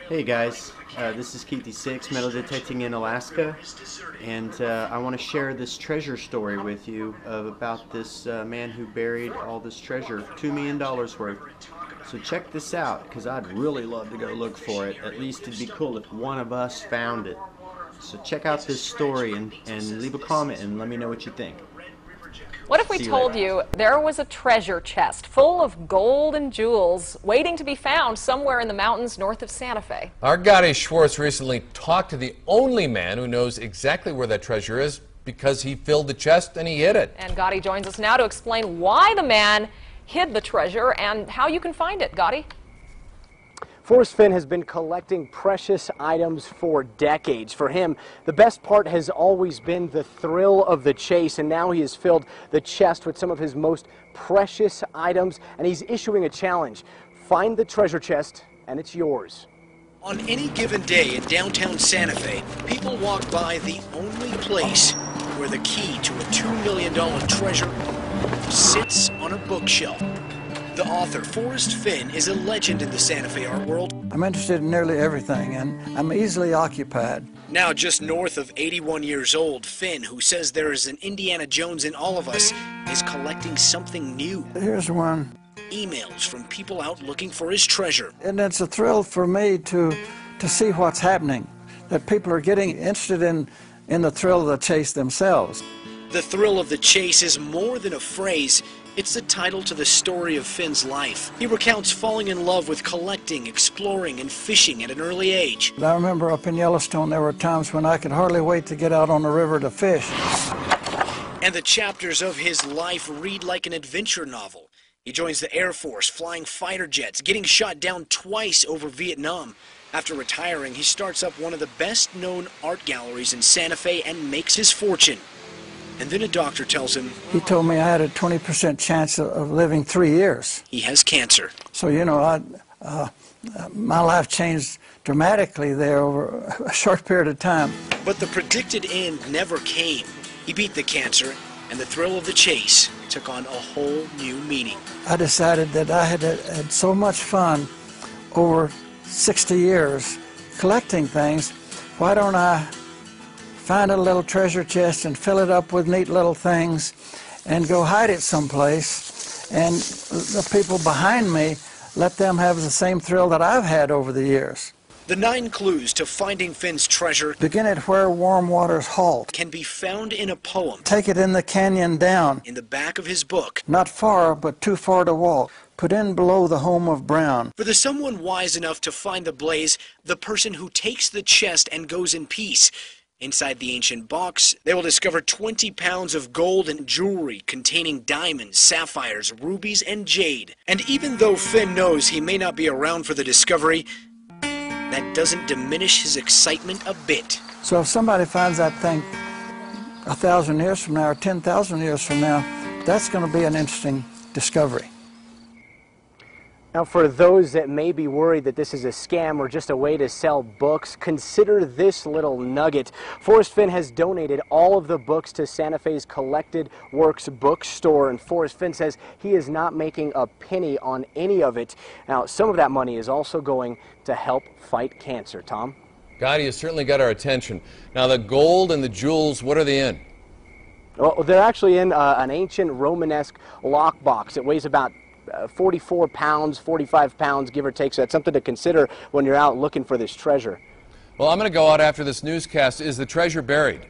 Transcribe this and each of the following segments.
Hey guys, this is Keithy6, metal detecting in Alaska, and I want to share this treasure story with you about this man who buried all this treasure, $2 million worth. So check this out, because I'd really love to go look for it. At least it'd be cool if one of us found it. So check out this story and leave a comment and let me know what you think. What if we told you there was a treasure chest full of gold and jewels waiting to be found somewhere in the mountains north of Santa Fe? Our Gotti Schwartz recently talked to the only man who knows exactly where that treasure is because he filled the chest and he hid it. And Gotti joins us now to explain why the man hid the treasure and how you can find it. Gotti? Forest Fenn has been collecting precious items for decades. For him, the best part has always been the thrill of the chase, and now he has filled the chest with some of his most precious items, and he's issuing a challenge. Find the treasure chest, and it's yours. On any given day in downtown Santa Fe, people walk by the only place where the key to a $2 million treasure sits on a bookshelf. The author, Forest Fenn, is a legend in the Santa Fe art world. I'm interested in nearly everything, and I'm easily occupied. Now just north of 81 years old, Fenn, who says there is an Indiana Jones in all of us, is collecting something new. Here's one. Emails from people out looking for his treasure. And it's a thrill for me to see what's happening, that people are getting interested in the thrill of the chase themselves. The thrill of the chase is more than a phrase. It's the title to the story of Fenn's life. He recounts falling in love with collecting, exploring, and fishing at an early age. I remember up in Yellowstone there were times when I could hardly wait to get out on the river to fish. And the chapters of his life read like an adventure novel. He joins the Air Force, flying fighter jets, getting shot down twice over Vietnam. After retiring, he starts up one of the best-known art galleries in Santa Fe and makes his fortune. And then a doctor tells him... He told me I had a 20% chance of living 3 years. He has cancer. So, you know, my life changed dramatically there over a short period of time. But the predicted end never came. He beat the cancer, and the thrill of the chase took on a whole new meaning. I decided that I had had so much fun over 60 years collecting things, why don't I find a little treasure chest and fill it up with neat little things and go hide it someplace, and the people behind me, let them have the same thrill that I've had over the years. The 9 clues to finding Fenn's treasure Begin at where warm waters halt. Can be found in a poem. Take it in the canyon down. In the back of his book. Not far, but too far to walk. Put in below the home of Brown. For the someone wise enough to find the blaze, the person who takes the chest and goes in peace. Inside the ancient box, they will discover 20 pounds of gold and jewelry containing diamonds, sapphires, rubies, and jade. And even though Fenn knows he may not be around for the discovery, that doesn't diminish his excitement a bit. So if somebody finds that thing 1,000 years from now or 10,000 years from now, that's going to be an interesting discovery. Now, for those that may be worried that this is a scam or just a way to sell books, consider this little nugget. Forest Fenn has donated all of the books to Santa Fe's Collected Works bookstore, and Forest Fenn says he is not making a penny on any of it. Now, some of that money is also going to help fight cancer. Tom? Gotti has certainly got our attention. Now, the gold and the jewels, what are they in? Well, they're actually in an ancient Romanesque lockbox. It weighs about 44 pounds, 45 pounds, give or take, so that's something to consider when you're out looking for this treasure. Well, I'm going to go out after this newscast. Is the treasure buried?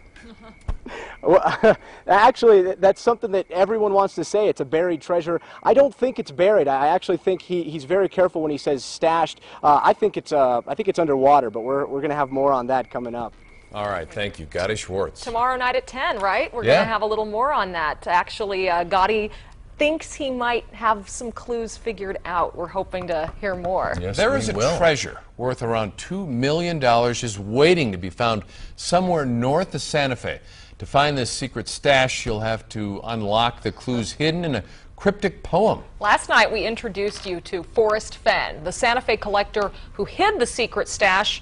Well, actually, that's something that everyone wants to say. It's a buried treasure. I don't think it's buried. I actually think he's very careful when he says stashed. I think it's underwater, but we're going to have more on that coming up. All right, thank you. Gotti Schwartz. Tomorrow night at 10, right? We're going to have a little more on that. Actually, Gotti thinks he might have some clues figured out. We're hoping to hear more. Yes, there is a treasure worth around $2 million just waiting to be found somewhere north of Santa Fe. To find this secret stash, you'll have to unlock the clues hidden in a cryptic poem. Last night we introduced you to Forest Fenn, the Santa Fe collector who hid the secret stash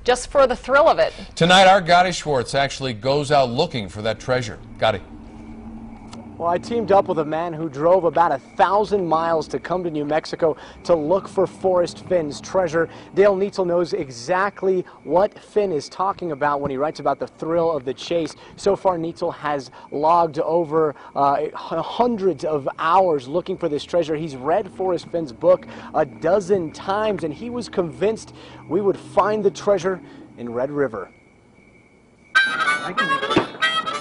just for the thrill of it. Tonight our Gotti Schwartz actually goes out looking for that treasure. Gotti. Well, I teamed up with a man who drove about 1,000 miles to come to New Mexico to look for Forest Fenn's treasure. Dale Neitzel knows exactly what Fenn is talking about when he writes about the thrill of the chase. So far, Neitzel has logged over hundreds of hours looking for this treasure. He's read Forest Fenn's book a dozen times, and he was convinced we would find the treasure in Red River. I can make it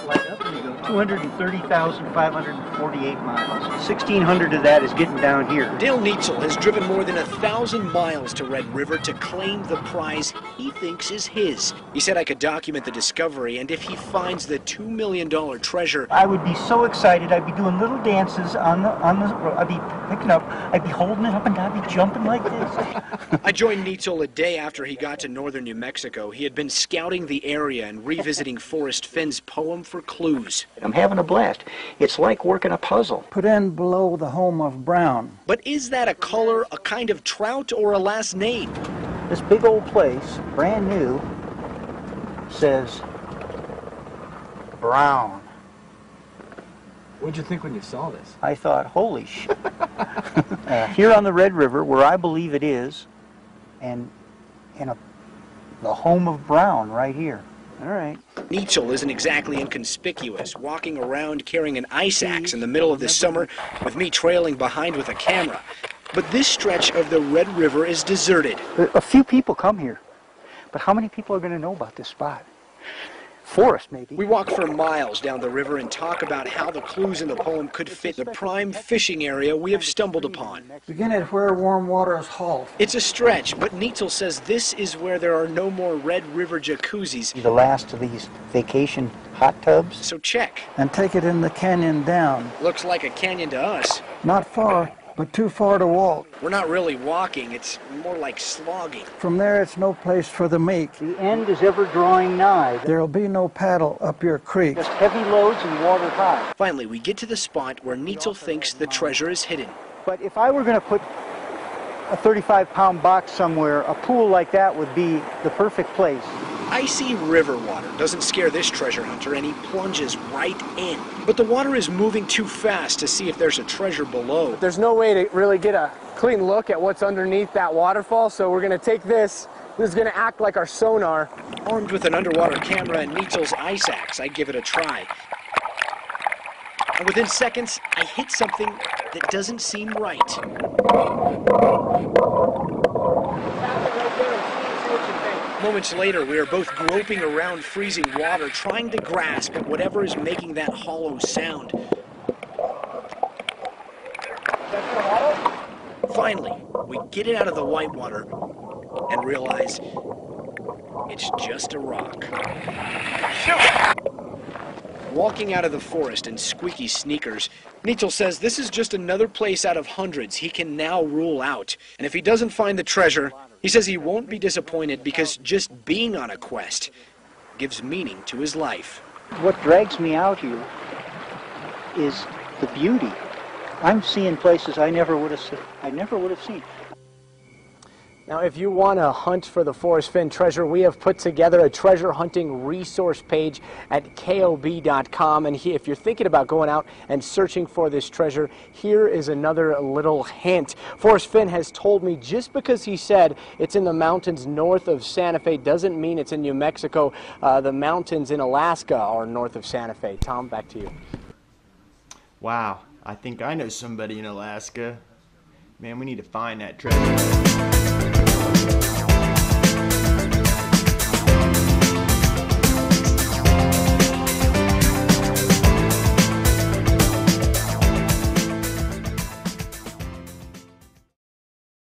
light up and you go 230,548 miles. 1,600 of that is getting down here. Dale Neitzel has driven more than 1,000 miles to Red River to claim the prize he thinks is his. He said I could document the discovery, and if he finds the $2 million treasure, I would be so excited. I'd be doing little dances on the I'd be picking up, I'd be holding it up and I'd be jumping like this. I joined Neitzel a day after he got to northern New Mexico. He had been scouting the area and revisiting Forest Fenn's poem for clues. I'm having a blast. It's like working a puzzle. Put in below the home of Brown. But is that a color, a kind of trout, or a last name? This big old place, brand new, says Brown. What'd you think when you saw this? I thought, holy shit. Here on the Red River, where I believe it is, and in the home of Brown right here. All right. Neitzel isn't exactly inconspicuous, walking around carrying an ice axe in the middle of this summer, with me trailing behind with a camera. But this stretch of the Red River is deserted. A few people come here, but how many people are going to know about this spot? Forest, maybe. We walk for miles down the river and talk about how the clues in the poem could fit the prime fishing area we have stumbled upon. Begin at where warm waters halt. It's a stretch, but Neitzel says this is where there are no more Red River jacuzzis. The last of these vacation hot tubs. So check. And take it in the canyon down. Looks like a canyon to us. Not far, but too far to walk. We're not really walking, it's more like slogging. From there, it's no place for the meek. The end is ever drawing nigh. There'll be no paddle up your creek. Just heavy loads and water high. Finally, we get to the spot where Neitzel thinks the treasure is hidden. But if I were going to put a 35-pound box somewhere, a pool like that would be the perfect place. Icy river water doesn't scare this treasure hunter, and he plunges right in. But the water is moving too fast to see if there's a treasure below. There's no way to really get a clean look at what's underneath that waterfall, so we're going to take this. This is going to act like our sonar. Armed with an underwater camera and Neitzel's ice axe, I give it a try. And within seconds, I hit something that doesn't seem right. Moments later, we are both groping around freezing water, trying to grasp at whatever is making that hollow sound. Finally, we get it out of the white water and realize it's just a rock. Walking out of the forest in squeaky sneakers, Neitzel says this is just another place out of hundreds he can now rule out. And if he doesn't find the treasure, he says he won't be disappointed because just being on a quest gives meaning to his life. What drags me out here is the beauty. I'm seeing places I never would have seen. Now, if you want to hunt for the Forest Fenn treasure, we have put together a treasure hunting resource page at KOB.com. And if you're thinking about going out and searching for this treasure, here is another little hint. Forest Fenn has told me just because he said it's in the mountains north of Santa Fe doesn't mean it's in New Mexico. The mountains in Alaska are north of Santa Fe. Tom, back to you. Wow, I think I know somebody in Alaska. Man, we need to find that treasure.